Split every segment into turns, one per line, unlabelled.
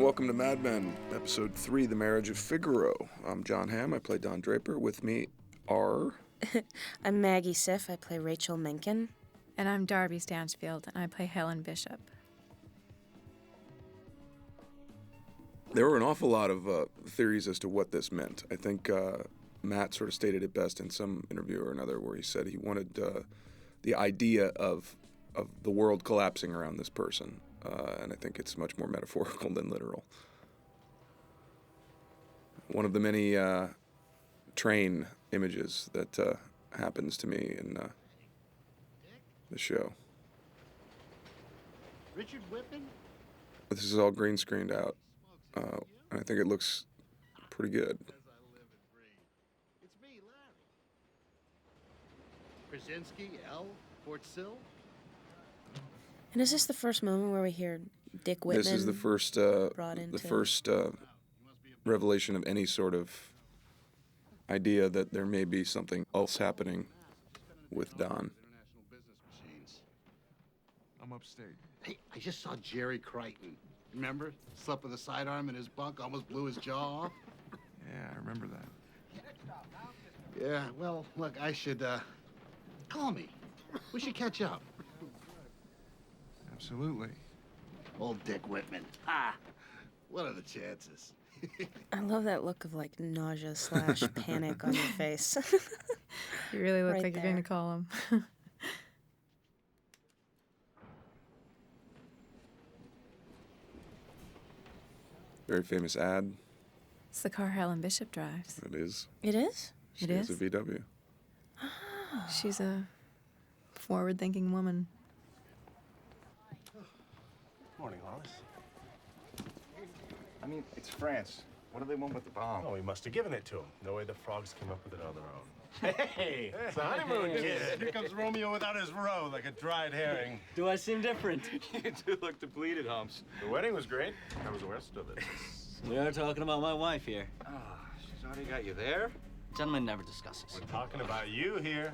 welcome to Mad Men, Episode 3, The Marriage of Figaro. I'm John Hamm, I play Don Draper. With me are...
I'm Maggie Siff, I play Rachel Menken.
And I'm Darby Stanchfield, and I play Helen Bishop.
There were an awful lot of theories as to what this meant. I think Matt sort of stated it best in some interview or another where he said he wanted the idea of the world collapsing around this person. And I think it's much more metaphorical than literal. One of the many train images that happens to me in the show.
Richard Whitman?
This is all green screened out, and I think it looks pretty good.
It's me, Larry. Brzezinski, L, Fort Sill.
And is this the first moment where we hear Dick Whitman?
This is the first revelation of any sort of idea that there may be something else happening with Don.
I'm upstate.
Hey, I just saw Jerry Crichton. Remember? Slept with a sidearm in his bunk, almost blew his jaw off.
Yeah, I remember that.
Yeah, well, look, I should, call me. We should catch up.
Absolutely.
Old Dick Whitman. Ha! What are the chances?
I love that look of, like, nausea / panic on your face.
You really look
Right
like
there.
you're going to call him.
Very famous ad.
It's the car Helen Bishop drives.
It is.
It is?
She
It
has
is?
a VW.
She's a forward-thinking woman.
Morning, Hollis. I mean, it's France. What do they want with the bomb?
Oh, he must have given it to him. No way the frogs came up with it on their own. Hey, it's a honeymoon kiss. Here comes Romeo without his roe, like a dried herring.
Do I seem different?
You do look depleted, Humps.
The wedding was great. How was the rest of it?
We are talking about my wife here.
Ah, she's already got you there?
Gentleman never discusses.
We're talking about you here.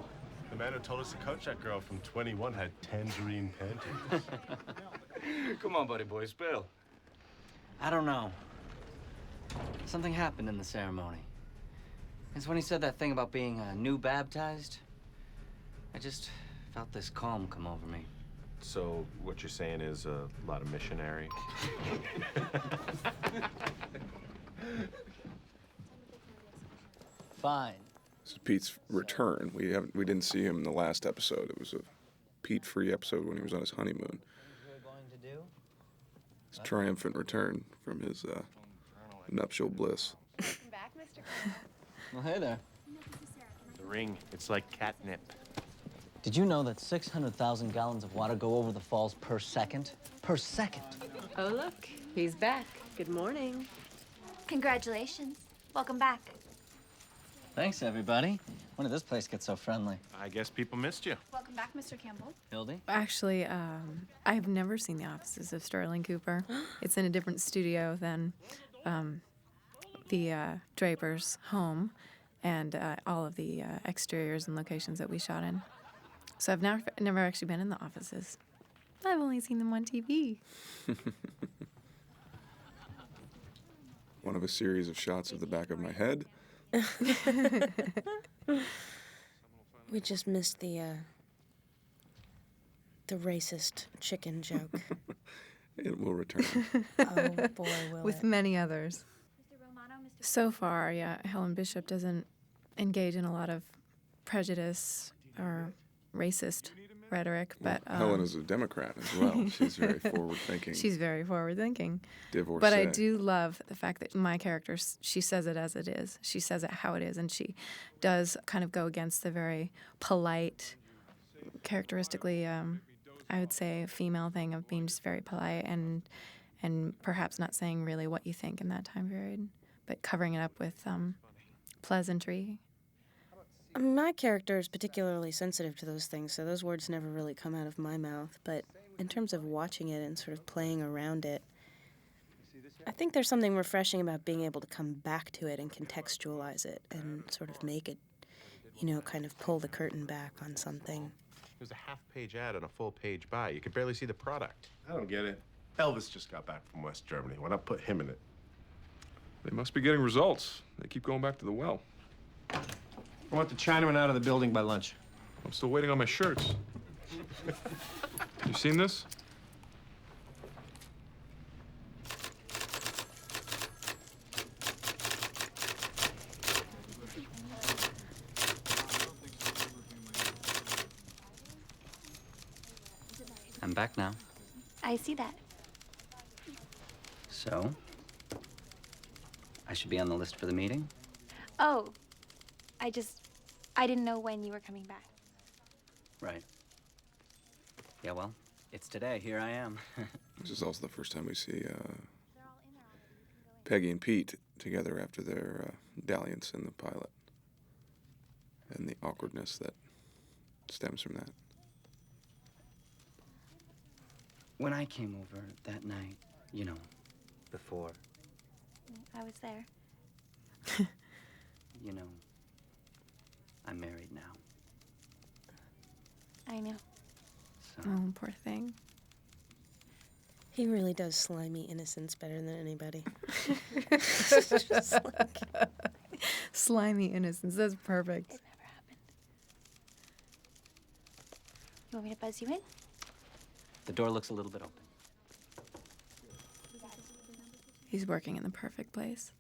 The man who told us to coach that girl from 21 had tangerine panties.
Come on, buddy boy, spill.
I don't know. Something happened in the ceremony. It's when he said that thing about being new baptized. I just felt this calm come over me.
So what you're saying is a lot of missionary?
Fine.
This is Pete's return. We didn't see him in the last episode. It was a Pete-free episode when he was on his honeymoon.
We're going to do?
His triumphant return from his nuptial bliss.
Welcome back, Mr.
Well, hey there.
The ring, it's like catnip.
Did you know that 600,000 gallons of water go over the falls per second? Per second.
Oh, look, he's back. Good morning.
Congratulations. Welcome back.
Thanks, everybody. When did this place get so friendly?
I guess people missed you.
Welcome back, Mr. Campbell.
Hildy?
Actually, I've never seen the offices of Sterling Cooper. It's in a different studio than the Draper's home and all of the exteriors and locations that we shot in. So I've never actually been in the offices. I've only seen them on TV.
One of a series of shots of the back of my head.
We just missed the racist chicken joke.
It will return.
Oh, boy, will
With
it.
many others.
Mr. Romano, Mr.
So far, yeah, Helen Bishop doesn't engage in a lot of prejudice or racist rhetoric, but
Helen is a Democrat as well. She's very forward-thinking.
she's very forward-thinking.
Divorcee.
But I do love the fact that my character, she says it as it is. She says it how it is, and she does kind of go against the very polite, characteristically, I would say, female thing of being just very polite and perhaps not saying really what you think in that time period, but covering it up with pleasantry.
My character is particularly sensitive to those things, so those words never really come out of my mouth. But in terms of watching it and sort of playing around it, I think there's something refreshing about being able to come back to it and contextualize it and sort of make it, kind of pull the curtain back on something.
It was a half-page ad and a full-page buy. You could barely see the product.
I don't get it.
Elvis just got back from West Germany. Why not put him in it?
They must be getting results. They keep going back to the well.
I want the Chinaman out of the building by lunch.
I'm still waiting on my shirts. You seen this?
I'm back now.
I see that.
So, I should be on the list for the meeting?
Oh, I didn't know when you were coming back.
Right. Yeah, well, it's today. Here I am.
This is also the first time we see Peggy and Pete together after their dalliance in the pilot, and the awkwardness that stems from that.
When I came over that night, you know, before,
I was there.
you know, I'm married now.
I know.
So,
Oh, poor thing.
He really does slimy innocence better than anybody. Just like,
Slimy innocence. That's perfect.
It never happened. You want me to buzz you in?
the door looks a little bit open.
He's working in the perfect place.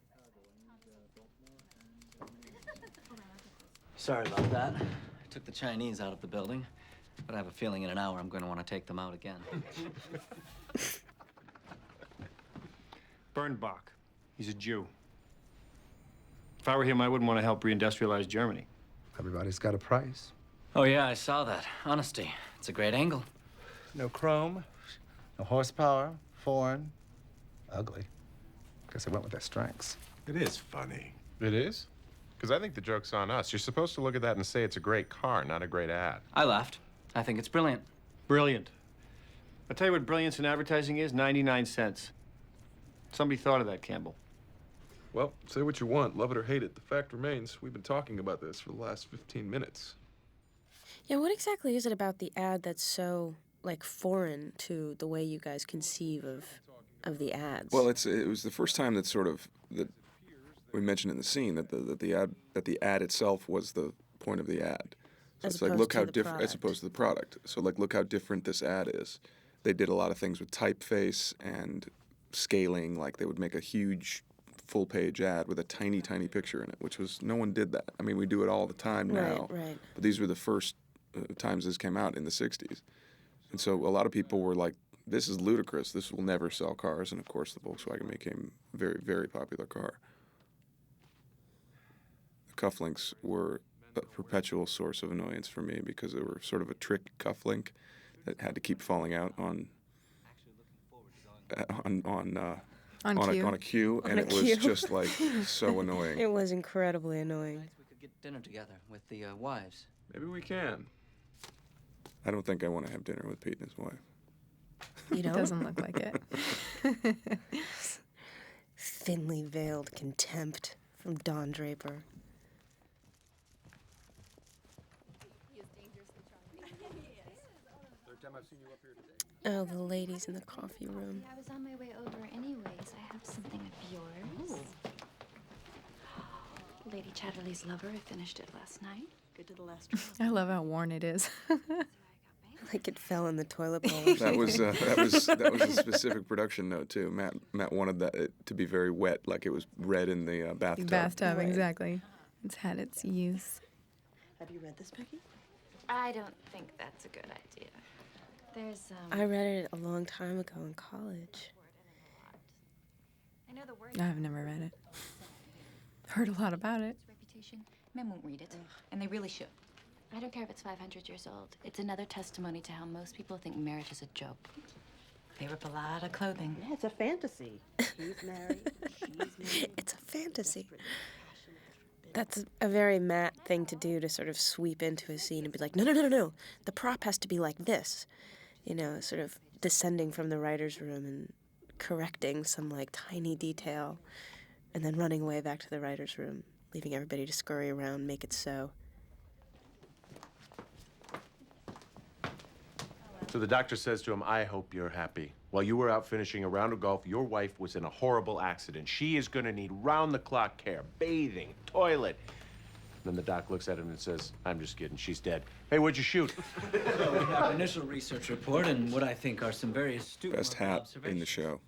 Sorry about that. I took the Chinese out of the building, but I have a feeling in an hour I'm going to want to take them out again.
Bernbach. He's a Jew. If I were him, I wouldn't want to help reindustrialize Germany.
Everybody's got a price.
Oh, yeah, I saw that. Honesty. It's a great angle.
No chrome, no horsepower, foreign, ugly. Guess I went with their strengths.
It is funny.
It is? Because I think the joke's on us. You're supposed to look at that and say it's a great car, not a great ad.
I laughed. I think it's brilliant.
Brilliant. I'll tell you what brilliance in advertising is, 99 cents. Somebody thought of that, Campbell.
Well, say what you want, love it or hate it. The fact remains, we've been talking about this for the last 15 minutes.
yeah, what exactly is it about the ad that's so, like, foreign to the way you guys conceive of the ads?
Well, it was the first time that we mentioned in the scene that the ad itself was the point of the ad. So
As
it's like,
opposed
look
to
how
the
different, as
product.
opposed to the product. So like, look how different this ad is. They did a lot of things with typeface and scaling. Like they would make a huge full-page ad with a tiny, tiny picture in it, which was, no one did that. I mean, we do it all the time now.
Right.
But these were the first times this came out in the 60s. And so a lot of people were like, this is ludicrous. This will never sell cars. And of course, the Volkswagen became a very, very popular car. The cufflinks were a perpetual source of annoyance for me because they were sort of a trick cufflink that had to keep falling out on a cue, and it was just like so annoying.
It was incredibly annoying.
We could get dinner together with the wives.
Maybe we can.
I don't think I want to have dinner with Pete and his wife.
You know?
Doesn't look like it.
Thinly veiled contempt from Don Draper. Oh, the ladies in the coffee room.
I was on my way over anyways. I have something of yours. Lady Chatterley's lover. I finished it last night.
Good to the last drop.
I love how worn it is.
Like it fell in the toilet bowl. Or
That was
something.
that was a specific production note too. Matt wanted it to be very wet, like it was red in the bathtub.
Bathtub,
Right.
exactly. It's had its use.
Have you read this, Becky?
I don't think that's a good idea. There's
I read it a long time ago in college.
I know the word.
I've never read it. Heard a lot about it.
Reputation. Men won't read it, and they really should. I don't care if it's 500 years old. It's another testimony to how most people think marriage is a joke. They rip a lot of clothing.
Yeah, it's a fantasy. He's married, she's married.
It's a fantasy. That's a very Matt thing to do, to sort of sweep into a scene and be like, no. The prop has to be like this. You know, sort of descending from the writer's room and correcting some, like, tiny detail and then running away back to the writer's room, leaving everybody to scurry around, make it so.
So the doctor says to him, I hope you're happy.
While you were out finishing a round of golf, your wife was in a horrible accident. She is going to need round-the-clock care, bathing, toilet. Then the doc looks at him and says, I'm just kidding, she's dead. Hey, what'd you shoot?
So we have an initial research report and what I think are some very astute
Best hat in the show.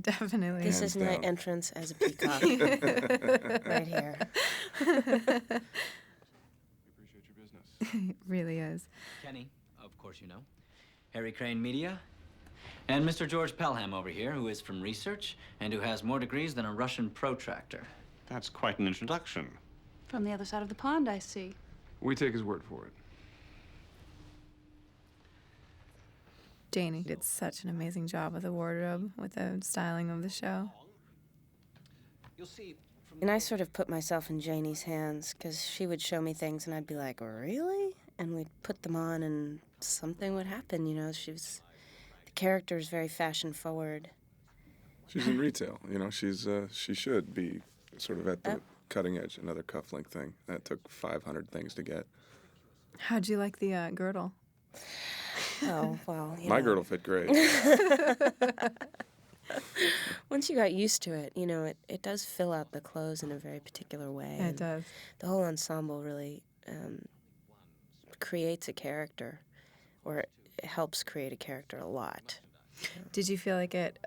Definitely.
This
Hands
is my
down.
entrance as a peacock. Right here.
It really is.
Kenny, of course you know. Harry Crane Media. And Mr. George Pelham over here, who is from research and who has more degrees than a Russian protractor.
That's quite an introduction.
From the other side of the pond, I see.
We take his word for it.
Janie did such an amazing job with the wardrobe, with the styling of the show.
You'll see.
And I sort of put myself in Janie's hands, because she would show me things and I'd be like, really? And we'd put them on and something would happen, you know. The character is very fashion forward.
She's in retail, you know. She should be sort of at the cutting edge. Another cufflink thing that took 500 things to get.
How'd you like the girdle?
Oh, well,
My girdle fit great.
Once you got used to it, you know, it does fill out the clothes in a very particular way.
It does.
The whole ensemble really creates a character, or it helps create a character a lot.
Did you feel like it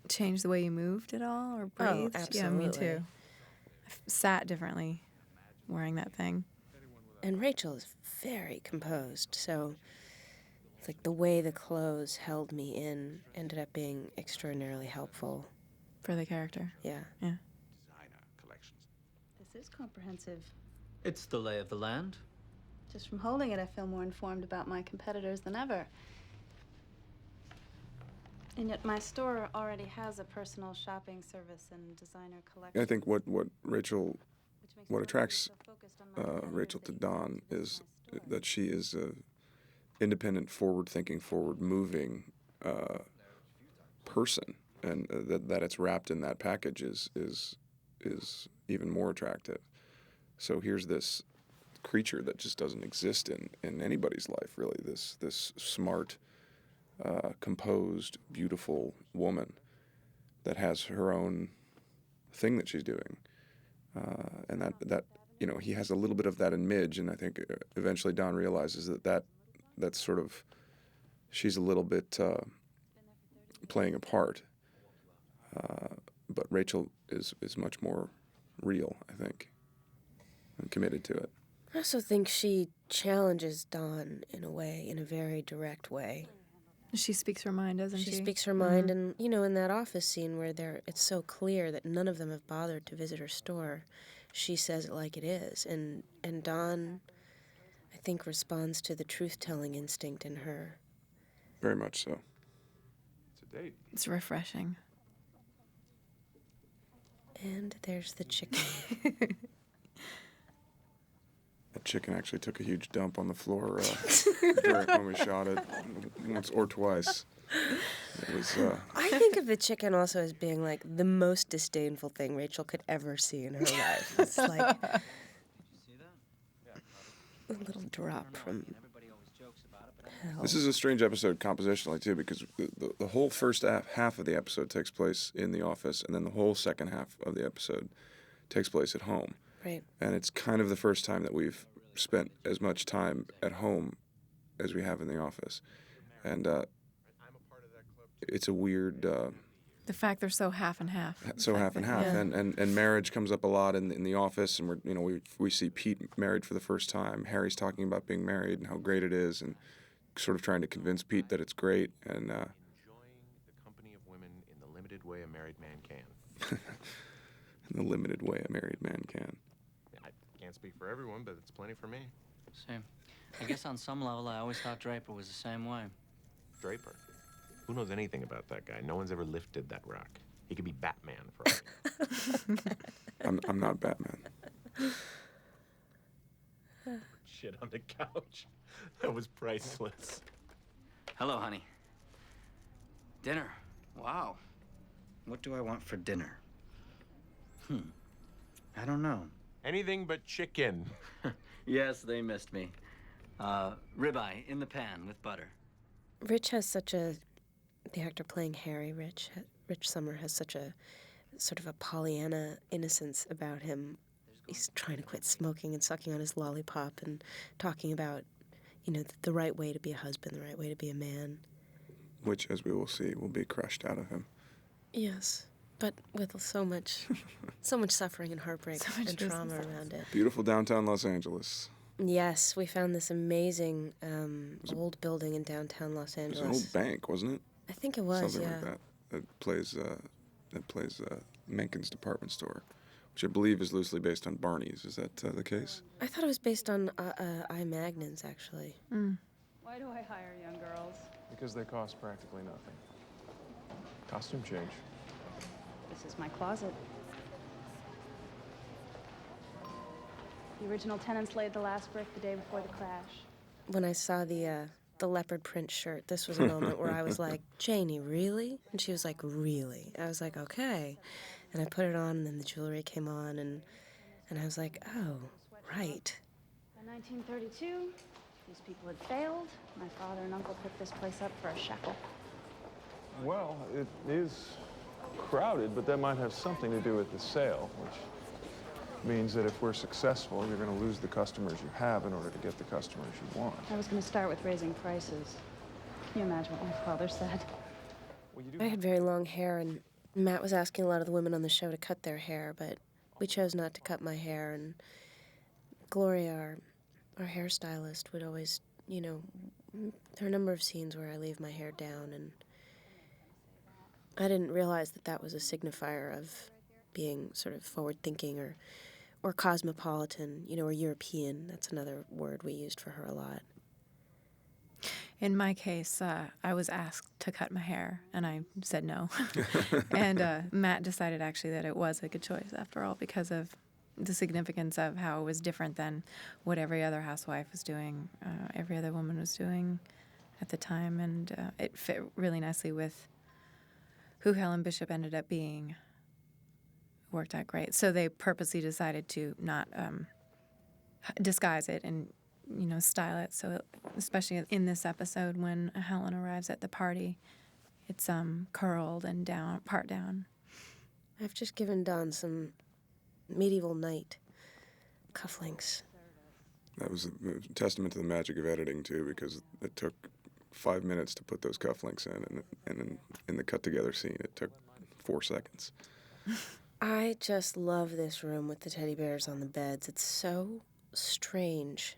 changed the way you moved at all or breathed?
Oh,
Yeah, me
absolutely.
too. I sat differently wearing that thing.
And Rachel is very composed, so it's like the way the clothes held me in ended up being extraordinarily helpful.
For the character.
Yeah.
Yeah.
This is comprehensive.
It's the lay of the land.
Just from holding it, I feel more informed about my competitors than ever. And yet my store already has a personal shopping service and designer collection.
I think what attracts Rachel to Dawn is that she is a independent, forward-thinking, forward-moving person, and that it's wrapped in that package is even more attractive. So here's this creature that just doesn't exist in anybody's life, really. This smart, composed, beautiful woman that has her own thing that she's doing, and that you know, he has a little bit of that in Midge, and I think eventually Don realizes that's sort of, she's a little bit playing a part, but Rachel is much more real, I think, and committed to it.
I also think she challenges Dawn in a way, in a very direct way.
She speaks her mind, doesn't she?
She speaks her mind, and, you know, in that office scene where it's so clear that none of them have bothered to visit her store, she says it like it is. And Dawn, I think, responds to the truth-telling instinct in her.
Very much so.
It's a date.
It's refreshing.
And there's the chicken.
That chicken actually took a huge dump on the floor when we shot it, once or twice. It was.
I think of the chicken also as being like the most disdainful thing Rachel could ever see in her life. It's like a little drop from hell.
This is a strange episode compositionally too, because the whole first half of the episode takes place in the office, and then the whole second half of the episode takes place at home.
Right.
And it's kind of the first time that we've spent as much time at home as we have in the office, and it's a weird.
The fact they're so half and half.
So half and half,
Yeah.
and marriage comes up a lot in the office, and we see Pete married for the first time. Harry's talking about being married and how great it is, and sort of trying to convince Pete that it's great, and
Enjoying the company of women in the limited way a married man can.
in the limited way a married man can.
I can't speak for everyone, but it's plenty for me.
Same. I guess on some level, I always thought Draper was the same way.
Draper? Who knows anything about that guy? No one's ever lifted that rock. He could be Batman for all I know.
I'm not Batman.
Shit on the couch. That was priceless.
Hello, honey. Dinner. Wow. What do I want for dinner? I don't know.
Anything but chicken.
Yes, they missed me. Ribeye in the pan with butter.
Rich has such a the actor playing Harry, Rich Sommer, has such a sort of a Pollyanna innocence about him. He's trying to quit smoking and sucking on his lollipop and talking about, the right way to be a husband, the right way to be a man.
Which, as we will see, will be crushed out of him.
Yes, but with so much suffering and heartbreak and trauma around it.
Beautiful downtown Los Angeles.
Yes, we found this amazing old building in downtown Los
It was
Angeles.
an old bank, wasn't it?
I think it was,
Something
yeah.
like that. That plays Menken's department store, which I believe is loosely based on Barney's. Is that the case?
I thought it was based on I. Magnan's, actually.
Why do I hire young girls?
Because they cost practically nothing. Costume change.
This is my closet. The original tenants laid the last brick the day before the crash.
When I saw the leopard print shirt, this was a moment where I was like, Janie, really? And she was like, really? I was like, okay. And I put it on, and then the jewelry came on, and I was like, oh, right.
By 1932, these people had failed. My father and uncle put this place up for a shekel.
Well, it is crowded, but that might have something to do with the sale, which means that if we're successful, you're going to lose the customers you have in order to get the customers you want.
I was going to start with raising prices. Can you imagine what my father said?
I had very long hair, and Matt was asking a lot of the women on the show to cut their hair, but we chose not to cut my hair, and Gloria, our hairstylist, would always, there are a number of scenes where I leave my hair down, and I didn't realize that was a signifier of being sort of forward-thinking or cosmopolitan, or European. That's another word we used for her a lot.
In my case, I was asked to cut my hair, and I said no. And Matt decided actually that it was a good choice after all because of the significance of how it was different than what every other housewife was doing, every other woman was doing at the time, and it fit really nicely with who Helen Bishop ended up being. Worked out great. So they purposely decided to not disguise it and, style it. So especially in this episode when Helen arrives at the party, it's curled and down, part down.
I've just given Don some medieval knight cufflinks.
That was a testament to the magic of editing, too, because it took 5 minutes to put those cufflinks in, and in the cut-together scene, it took 4 seconds.
I just love this room with the teddy bears on the beds. It's so strange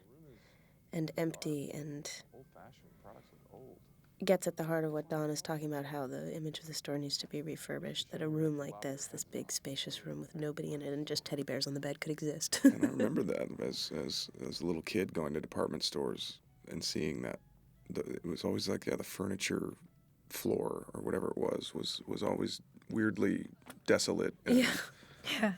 and empty and gets at the heart of what Don is talking about, how the image of the store needs to be refurbished, that a room like this big spacious room with nobody in it and just teddy bears on the bed could exist.
And I remember that as a little kid going to department stores and seeing that. It was always like, the furniture floor or whatever it was always weirdly desolate. And,
Yeah.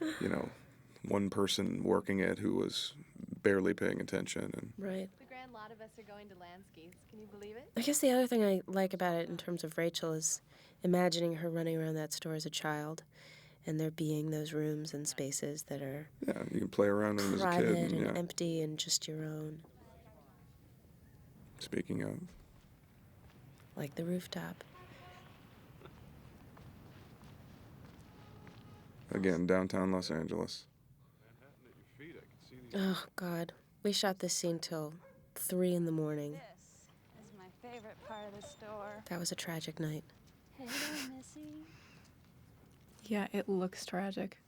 One person working it who was barely paying attention. And
Right.
The grand lot of us are going to Lansky's. Can you believe it?
I guess the other thing I like about it in terms of Rachel is imagining her running around that store as a child and there being those rooms and spaces that are
yeah, you can play around in them as a
private
kid.
and empty and just your own.
Speaking of.
Like the rooftop.
Again, downtown Los Angeles.
Oh, God. We shot this scene till 3 in the morning.
This is my favorite part of the store.
That was a tragic night.
Hey, Missy.
Yeah, it looks tragic.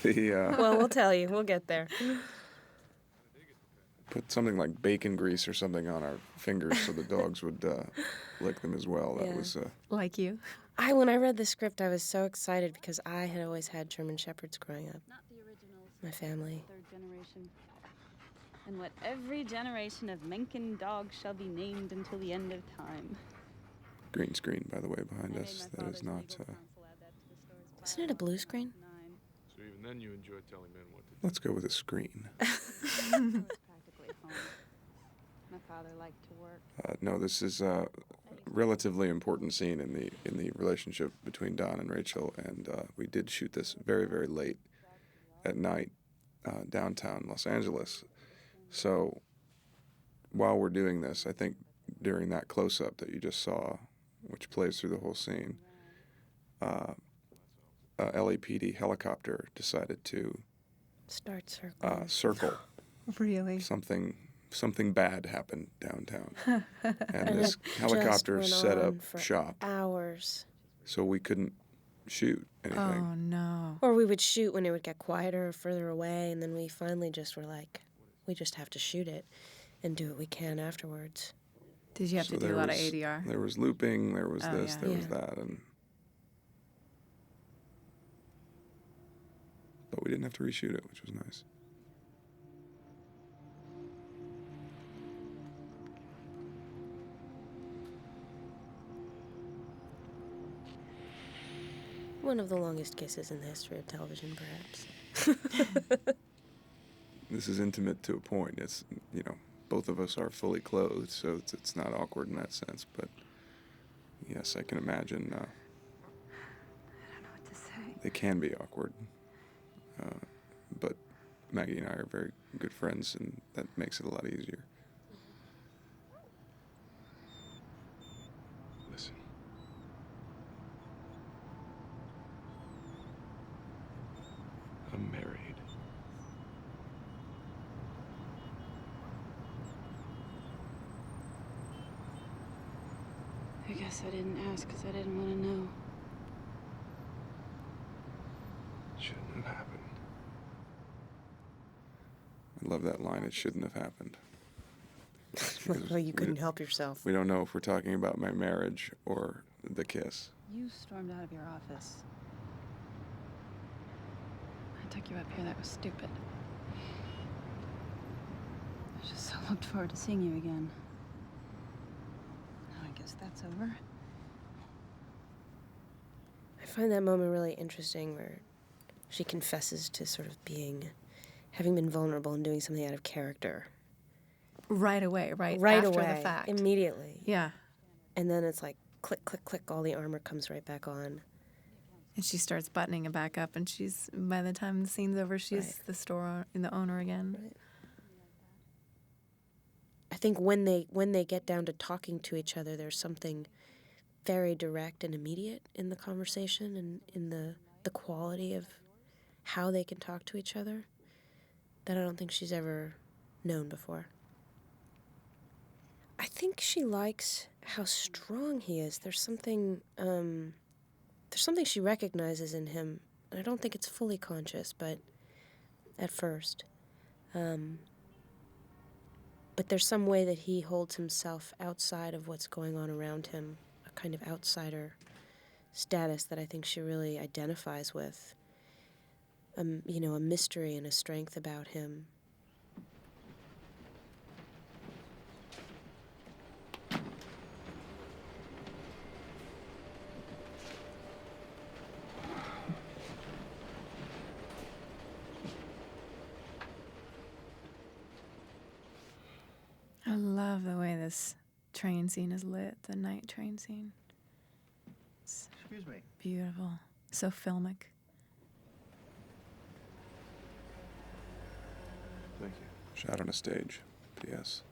Well, we'll tell you. We'll get there.
Put something like bacon grease or something on our fingers so the dogs would lick them as well. That was...
Like you.
When I read the script, I was so excited because I had always had German Shepherds growing up.
Not the originals.
My family.
Third generation. And what every generation of Menken dogs shall be named until the end of time.
Green screen, by the way, behind us. That is not...
Isn't it a blue screen?
So even then you enjoy telling men what to do.
Let's go with a screen.
Practically home. My father liked to work.
No, this is a relatively important scene in the relationship between Don and Rachel, and we did shoot this very, very late at night downtown Los Angeles. So while we're doing this, I think during that close-up that you just saw which plays through the whole scene, LAPD helicopter decided to
Start circling.
circle.
Really?
Something bad happened downtown, and
And
this
it just
helicopter
went
set
on
up
for
shop,
hours.
so we couldn't shoot anything.
Oh, no.
Or we would shoot when it would get quieter or further away, and then we finally just were like, we just have to shoot it and do what we can afterwards.
Did you have to do a lot of ADR?
There was looping, there was
Oh,
this,
yeah.
there was that, but we didn't have to reshoot it, which was nice.
One of the longest kisses in the history of television, perhaps.
This is intimate to a point. It's, both of us are fully clothed, so it's not awkward in that sense. But yes, I can imagine.
I don't know what to say.
They can be awkward. But Maggie and I are very good friends, and that makes it a lot easier. Listen. I'm married.
I guess I didn't ask because I didn't want to know.
Shouldn't have happened. I love that line, it shouldn't have happened.
Well, you couldn't help yourself.
We don't know if we're talking about my marriage or the kiss.
You stormed out of your office. I took you up here. That was stupid. I just so looked forward to seeing you again. Now I guess that's over.
I find that moment really interesting where she confesses to sort of having been vulnerable and doing something out of character.
Right away, right?
Right
after
away.
the fact.
Immediately.
Yeah.
And then it's like click, click, click, all the armor comes right back on.
And she starts buttoning it back up, and by the time the scene's over, she's the owner again.
Right. I think when they get down to talking to each other, there's something very direct and immediate in the conversation and in the quality of how they can talk to each other that I don't think she's ever known before. I think she likes how strong he is. There's something she recognizes in him, and I don't think it's fully conscious, but at first. But there's some way that he holds himself outside of what's going on around him, a kind of outsider status that I think she really identifies with. A mystery and a strength about him.
I love the way this train scene is lit, the night train scene. It's
Excuse me.
beautiful. So filmic.
Thank you. Shot on a stage. P.S.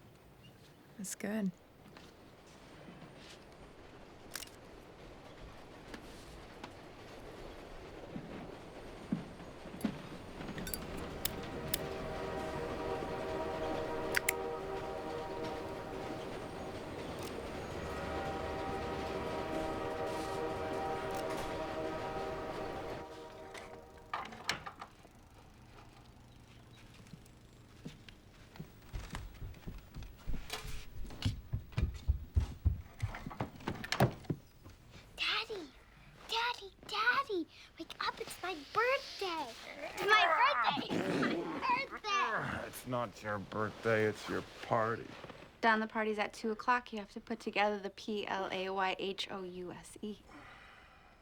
It's good.
Daddy, wake up, it's my birthday. It's my birthday. It's my birthday.
It's not your birthday, it's your party.
Don, the party's at 2 o'clock. You have to put together the PLAYHOUSE.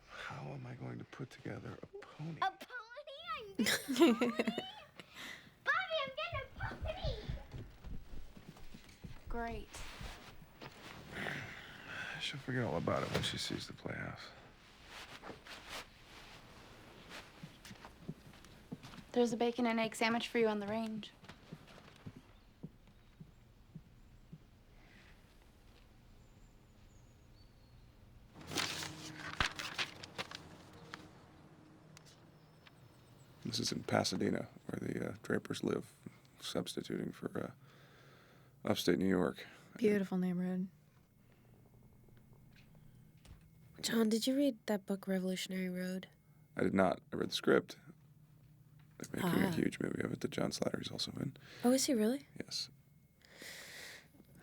How am I going to put together a pony?
A pony? I'm getting a pony. Bobby, I'm getting a pony.
Great.
She'll forget all about it when she sees the playhouse.
There's a bacon and egg sandwich for you on the range.
This is in Pasadena, where the Drapers live, substituting for upstate New York.
Beautiful neighborhood.
John, did you read that book, Revolutionary Road?
I did not. I read the script. They're making
Ah.
a huge movie of it that John Slattery's also in.
Oh, is he really?
Yes.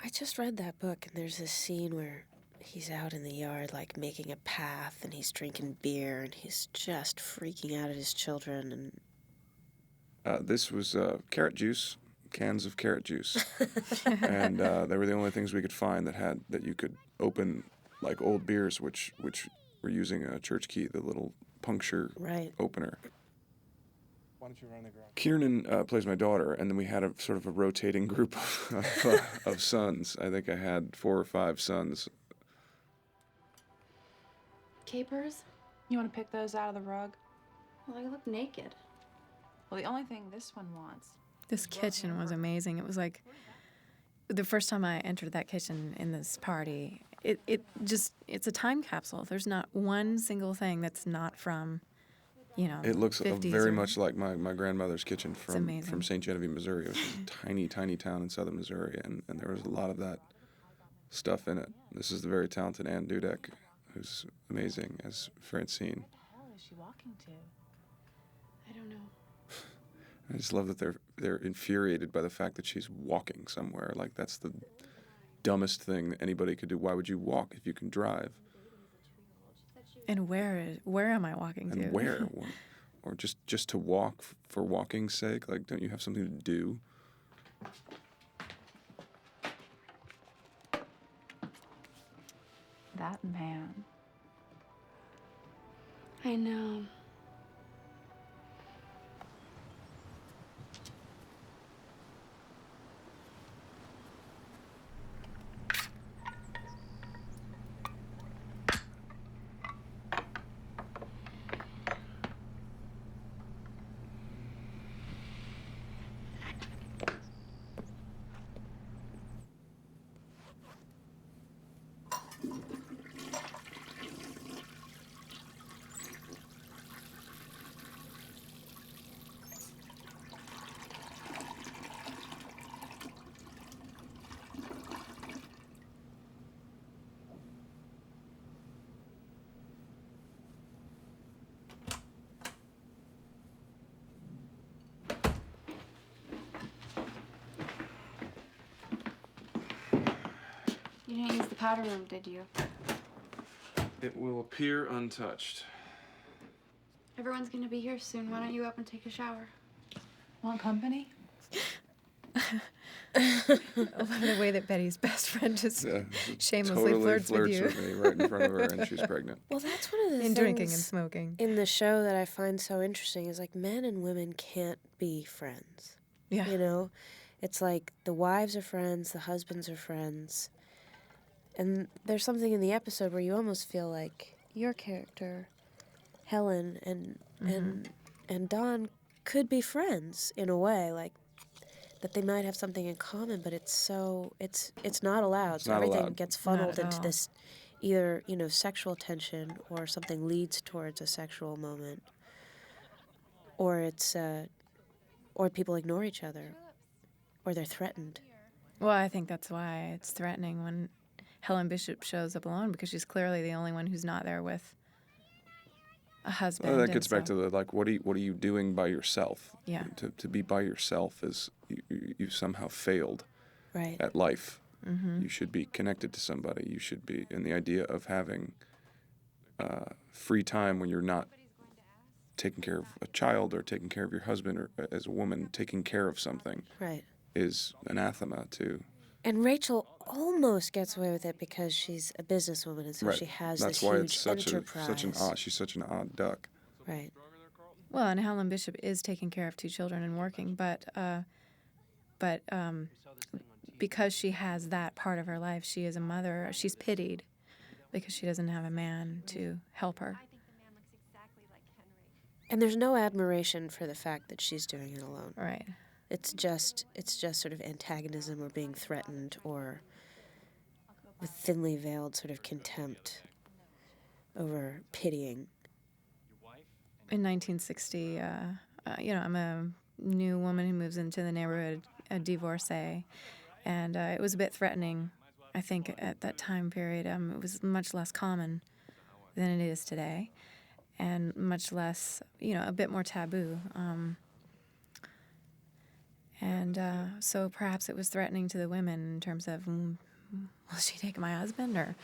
I just read that book, and there's this scene where he's out in the yard, like, making a path, and he's drinking beer, and he's just freaking out at his children, and...
This was carrot juice, cans of carrot juice. And they were the only things we could find that you could open, like old beers, which were using a church key, the little puncture opener.
Why don't you run the garage?
Kiernan plays my daughter, and then we had a sort of a rotating group of sons. I think I had 4 or 5 sons.
Capers?
You want to pick those out of the rug?
Well, I look naked.
Well, the only thing this one wants.
This kitchen was amazing. It was like the first time I entered that kitchen in this party, it's a time capsule. There's not one single thing that's not from,
It looks
50s
very
or-
much like my grandmother's kitchen
amazing.
from St. Genevieve, Missouri. It was a tiny, tiny town in southern Missouri, and there was a lot of that stuff in it. This is the very talented Ann Dudek, who's amazing as Francine.
What is she walking to?
I don't know.
I just love that they're infuriated by the fact that she's walking somewhere. Like, that's the dumbest thing that anybody could do. Why would you walk if you can drive?
And where am I walking to?
And where? Or just to walk for walking's sake? Like, don't you have something to do?
That man.
I know. You didn't use the powder room, did you?
It will appear untouched.
Everyone's gonna be here soon. Why don't you up and take a shower?
Want company?
I love the way that Betty's best friend just shamelessly
Totally
flirts with you.
with me right in front of her, and she's pregnant.
Well, that's one of the
And
things
drinking and smoking.
in the show that I find so interesting is, like, men and women can't be friends.
Yeah.
You know? It's like the wives are friends, the husbands are friends. And there's something in the episode where you almost feel like your character, Helen, and Don could be friends in a way, like that they might have something in common, but it's not allowed.
It's
So
not
everything
allowed.
gets
Not
funneled
at
into
all.
this either, sexual tension, or something leads towards a sexual moment, or it's or people ignore each other, or they're threatened.
Well, I think that's why it's threatening when Helen Bishop shows up alone, because she's clearly the only one who's not there with a husband.
Well, that
and
gets back
so-
to the, like, what are you doing by yourself?
Yeah.
To be by yourself is you somehow failed
Right.
at life.
Mhm.
You should be connected to somebody. You should be, and the idea of having free time when you're not taking care of a child or taking care of your husband, or as a woman taking care of something,
Right.
is anathema to.
And Rachel almost gets away with it because she's a businesswoman, and so
Right.
she has
That's
this
why
huge
it's such
enterprise.
she's such an odd duck.
Right.
Well, and Helen Bishop is taking care of 2 children and working, but because she has that part of her life, she is a mother. She's pitied because she doesn't have a man to help her.
And there's no admiration for the fact that she's doing it alone.
Right.
It's just sort of antagonism, or being threatened, or with thinly veiled sort of contempt over pitying.
In 1960, I'm a new woman who moves into the neighborhood, a divorcee, and it was a bit threatening, I think, at that time period. It was much less common than it is today, and much less, a bit more taboo. So perhaps it was threatening to the women in terms of, will she take my husband? Or,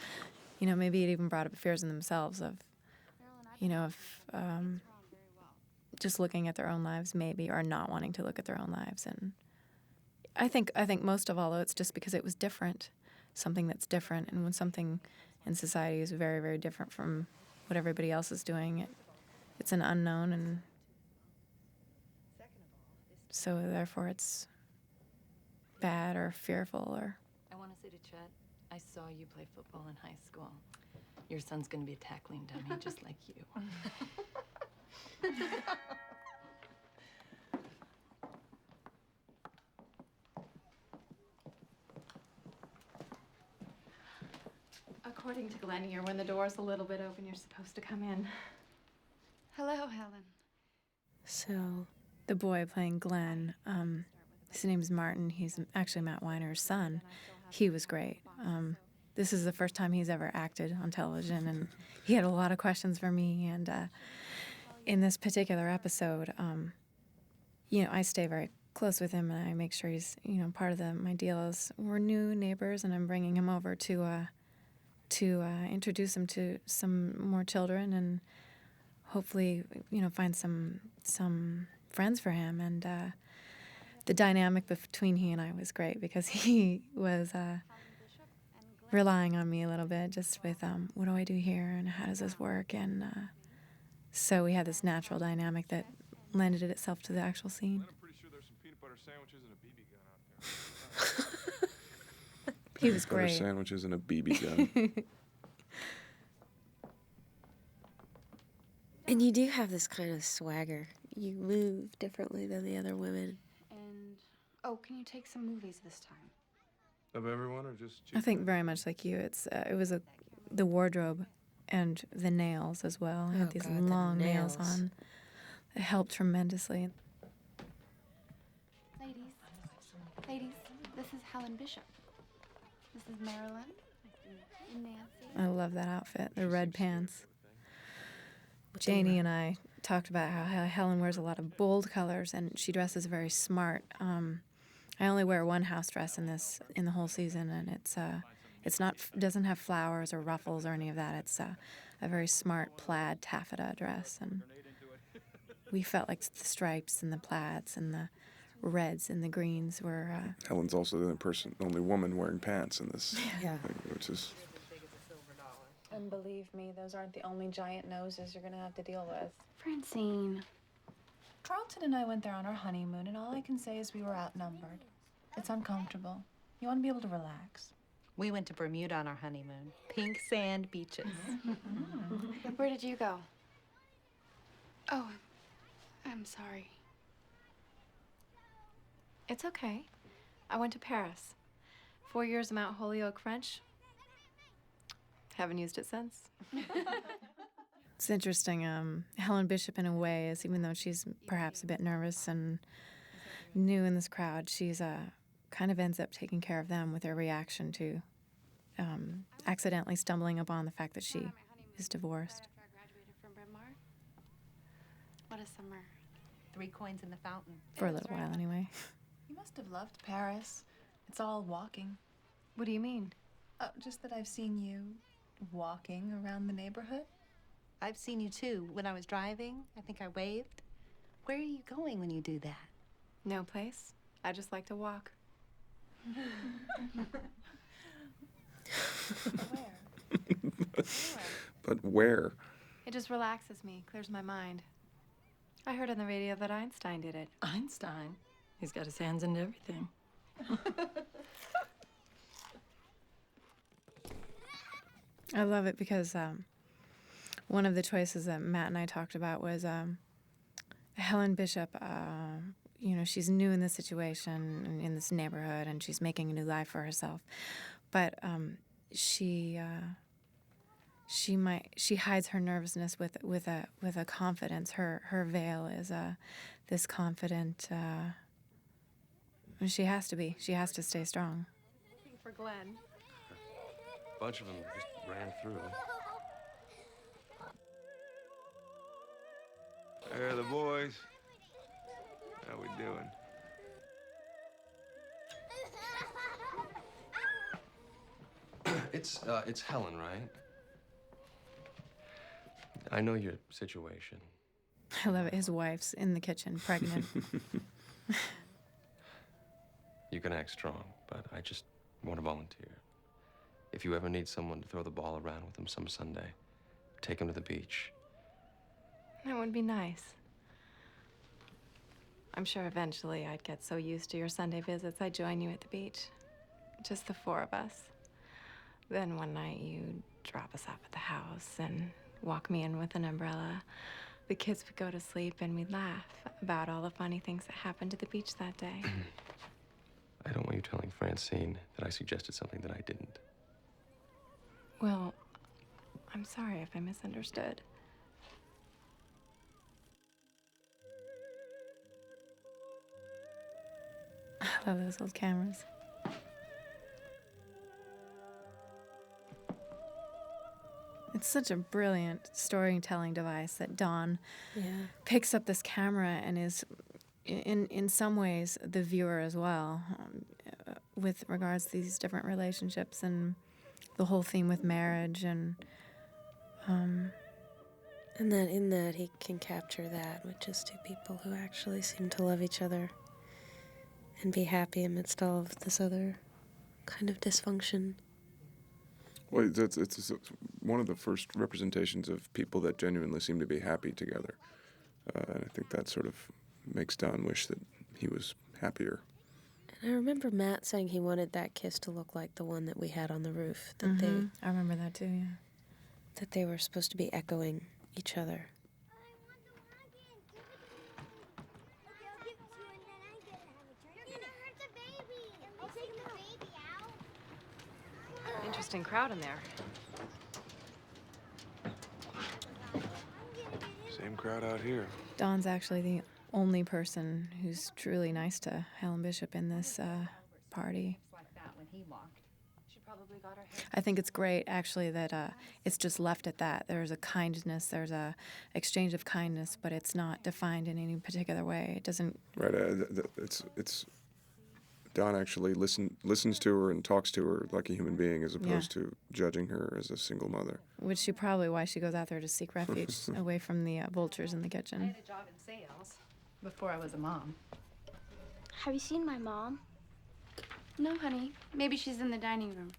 maybe it even brought up fears in themselves of, just looking at their own lives maybe, or not wanting to look at their own lives. And I think most of all, though, it's just because it was different, something that's different. And when something in society is very, very different from what everybody else is doing, it's an unknown, and so therefore it's bad or fearful or...
I want to say to Chet, I saw you play football in high school. Your son's going to be a tackling dummy just like you.
According to Glenn, when the door's a little bit open, you're supposed to come in.
Hello, Helen.
So,
the boy playing Glenn, his name's Martin. He's actually Matt Weiner's son. He was great. This is the first time he's ever acted on television, and he had a lot of questions for me. And in this particular episode, I stay very close with him, and I make sure he's, part of my deal is we're new neighbors, and I'm bringing him over to introduce him to some more children, and hopefully, find some friends for him. And the dynamic between he and I was great because he was relying on me a little bit, just with what do I do here and how does this work, and so we had this natural dynamic that lended itself to the actual scene.
I'm pretty sure there's some peanut butter sandwiches and a BB gun out there.
He was
Butter
great.
sandwiches and a BB gun.
And you do have this kind of swagger. You move differently than the other women.
And, oh, can you take some movies this time?
Of everyone, or just
I think very much like you. It was the wardrobe and the nails as well. I had these
God, the
long nails
nails.
on. It helped tremendously.
Ladies, this is Helen Bishop. This is Marilyn and Nancy.
I love that outfit, the red pants. Janie and I talked about how Helen wears a lot of bold colors, and she dresses very smart. I only wear one house dress in the whole season, and it's not doesn't have flowers or ruffles or any of that. It's a very smart plaid taffeta dress, and we felt like the stripes and the plaids and the reds and the greens were.
Helen's also the only woman wearing pants in this
Yeah.
thing, which is...
And believe me, those aren't the only giant noses you're gonna have to deal with.
Francine.
Carlton and I went there on our honeymoon, and all I can say is we were outnumbered. It's uncomfortable. You want to be able to relax.
We went to Bermuda on our honeymoon. Pink sand beaches.
Where did you go? Oh, I'm sorry.
It's okay. I went to Paris. 4 years of Mount Holyoke French. Haven't used it since.
It's interesting. Helen Bishop, in a way, is even though she's perhaps a bit nervous and new in this crowd, she's kind of ends up taking care of them with her reaction to accidentally stumbling upon the fact that she is divorced.
After I graduated from Bryn Mawr. What a summer.
3 coins in the fountain.
For a little while, anyway.
You must have loved Paris. It's all walking.
What do you mean?
Just that I've seen you walking around the neighborhood.
I've seen you too. When I was driving, I think I waved. Where are you going when you do that?
No place. I just like to walk.
But where?
It just relaxes me, clears my mind. I heard on the radio that Einstein did it.
Einstein? He's got his hands into everything.
I love it because one of the choices that Matt and I talked about was Helen Bishop. She's new in this situation, in this neighborhood, and she's making a new life for herself. But she hides her nervousness with a confidence. Her veil is this confident. She has to be. She has to stay strong.
Looking for Glenn.
A bunch of them just ran through.
There the boys. How we doing?
It's Helen, right? I know your situation.
I love it. His wife's in the kitchen, pregnant.
You can act strong, but I just want to volunteer. If you ever need someone to throw the ball around with him some Sunday, take him to the beach.
That would be nice. I'm sure eventually I'd get so used to your Sunday visits I'd join you at the beach. Just the four of us. Then one night you'd drop us off at the house and walk me in with an umbrella. The kids would go to sleep and we'd laugh about all the funny things that happened at the beach that day.
I don't want you telling Francine that I suggested something that I didn't.
Well, I'm sorry if I misunderstood.
I love those old cameras. It's such a brilliant storytelling device that Don picks up this camera and is, in some ways, the viewer as well, with regards to these different relationships and the whole theme with marriage and
that in that he can capture that with just two people who actually seem to love each other and be happy amidst all of this other kind of dysfunction.
Well, it's one of the first representations of people that genuinely seem to be happy together. And I think that sort of makes Don wish that he was happier.
And I remember Matt saying he wanted that kiss to look like the one that we had on the roof. That
I remember that too, yeah.
That they were supposed to be echoing each other.
Interesting crowd in there.
Same crowd out here.
Don's actually the only person who's truly nice to Helen Bishop in this party. I think it's great, actually, that it's just left at that. There's a kindness, there's a exchange of kindness, but it's not defined in any particular way. It doesn't.
Right. It's Don actually listens to her and talks to her like a human being, as opposed to judging her as a single mother.
Which is probably why she goes out there to seek refuge away from the vultures in the kitchen.
I had a job in sales before I was a mom.
Have you seen my mom?
No, honey. Maybe she's in the dining room.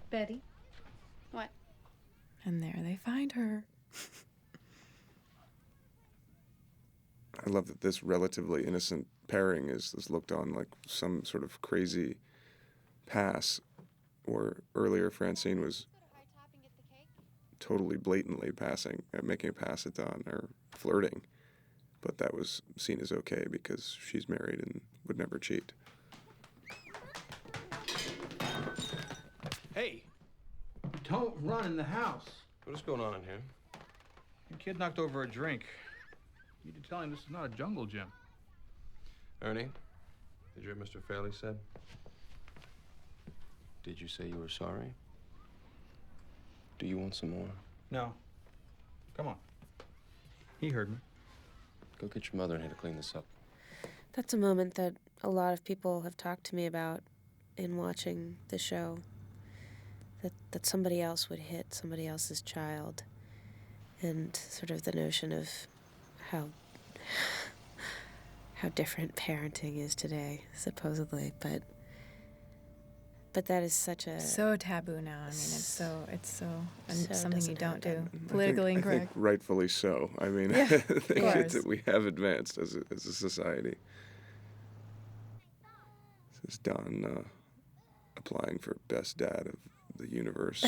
Betty?
What?
And there they find her.
I love that this relatively innocent pairing is looked on like some sort of crazy pass, or earlier Francine was totally blatantly making a pass at Don, or flirting, but that was seen as okay because she's married and would never cheat.
Hey, don't run in the house.
What is going on in here?
Your kid knocked over a drink. You need to tell him this is not a jungle gym.
Ernie, did you hear what Mr. Fairley said? Did you say you were sorry? Do you want some more?
No. Come on. He heard me.
Go get your mother in here to clean this up.
That's a moment that a lot of people have talked to me about in watching the show. That somebody else would hit somebody else's child, and sort of the notion of how different parenting is today, supposedly, but that is such a
so taboo now. I mean, it's so something you don't do.
I
Politically
think
incorrect.
rightfully so. I mean,
Yeah,
I think
of
that we have advanced as a society. This is Don applying for best dad of the universe.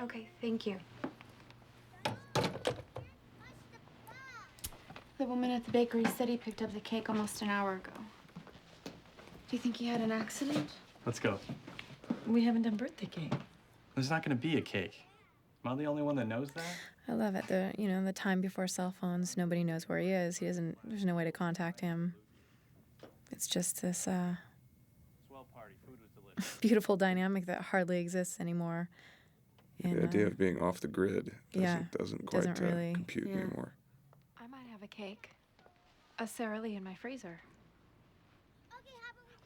Okay, thank you. The woman at the bakery said he picked up the cake almost an hour ago. Do you think he had an accident?
Let's go.
We haven't done birthday cake.
There's not going to be a cake.
Am I the only one that knows that?
I love it. The time before cell phones, nobody knows where he is. There's no way to contact him. It's just this beautiful dynamic that hardly exists anymore. And,
the idea of being off the grid doesn't quite
really
compute anymore.
I might have a cake. A Sara Lee in my freezer.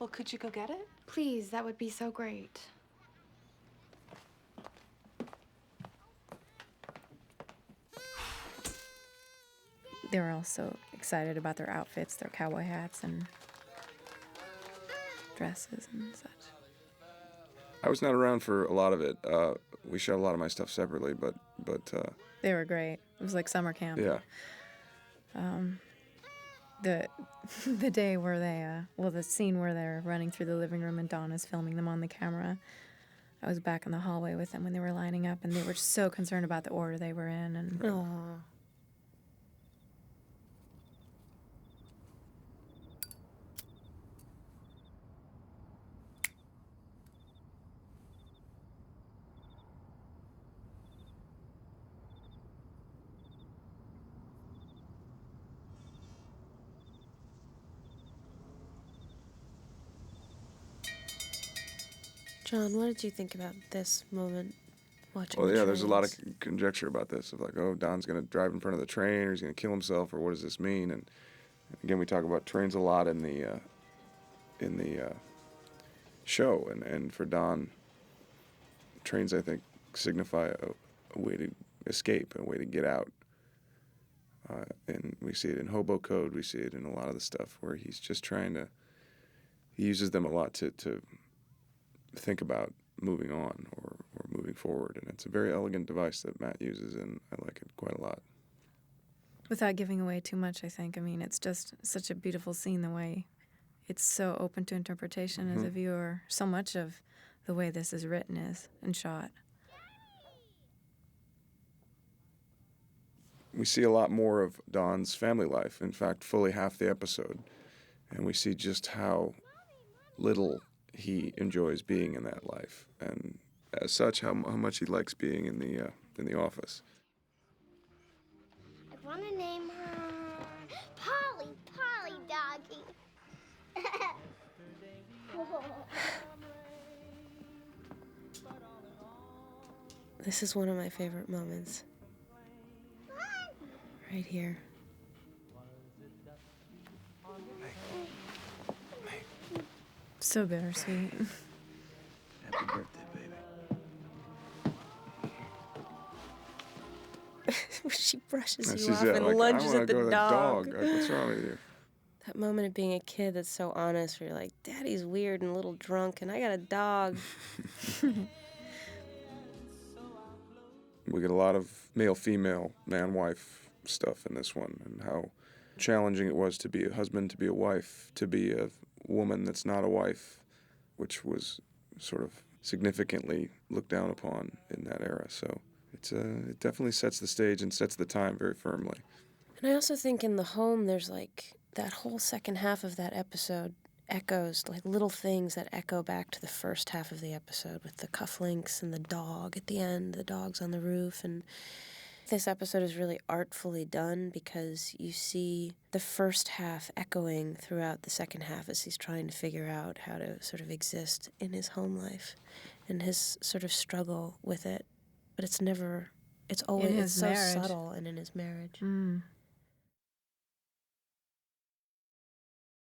Well, could you go get it?
Please, that would be so great.
They were all so excited about their outfits, their cowboy hats and dresses and such.
I was not around for a lot of it. We shot a lot of my stuff separately, but
They were great. It was like summer camp.
yeah.
The day where the scene where they're running through the living room and Donna's filming them on the camera. I was back in the hallway with them when they were lining up, and they were so concerned about the order they were in. And
Aww. John, what did you think about this moment watching
Well,
the
yeah, there's a lot of
trains?
conjecture about this of like, oh, Don's going to drive in front of the train, or he's going to kill himself, or what does this mean? And again, we talk about trains a lot in the show, and for Don, trains I think signify a way to escape, a way to get out. And we see it in Hobo Code. We see it in a lot of the stuff where he's just trying to. He uses them a lot to think about moving on or moving forward, and it's a very elegant device that Matt uses, and I like it quite a lot.
without giving away too much, I think. I mean, it's just such a beautiful scene, the way it's so open to interpretation as a viewer. So much of the way this is written is and shot.
We see a lot more of Don's family life. In fact, fully half the episode. And we see just how little he enjoys being in that life. And as such, how much he likes being in the office.
I want to name her Polly Doggy.
This is one of my favorite moments. Right here.
So bittersweet.
Happy birthday, baby.
She brushes
And
you
she's
off
like,
and lunges
I wanna
at the
go to
dog.
that dog. Like, what's wrong with you?
That moment of being a kid that's so honest, where you're like, Daddy's weird and a little drunk, and I got a dog.
We get a lot of male-female, man-wife stuff in this one, and how challenging it was to be a husband, to be a wife, to be a woman that's not a wife, which was sort of significantly looked down upon in that era. So it definitely sets the stage and sets the time very firmly.
And I also think in the home, there's like that whole second half of that episode echoes, like little things that echo back to the first half of the episode with the cufflinks and the dog at the end, the dog's on the roof. And this episode is really artfully done because you see the first half echoing throughout the second half as he's trying to figure out how to sort of exist in his home life and his sort of struggle with it. But it's always,
In
it's
his
so
marriage.
subtle, and in his marriage.
Mm.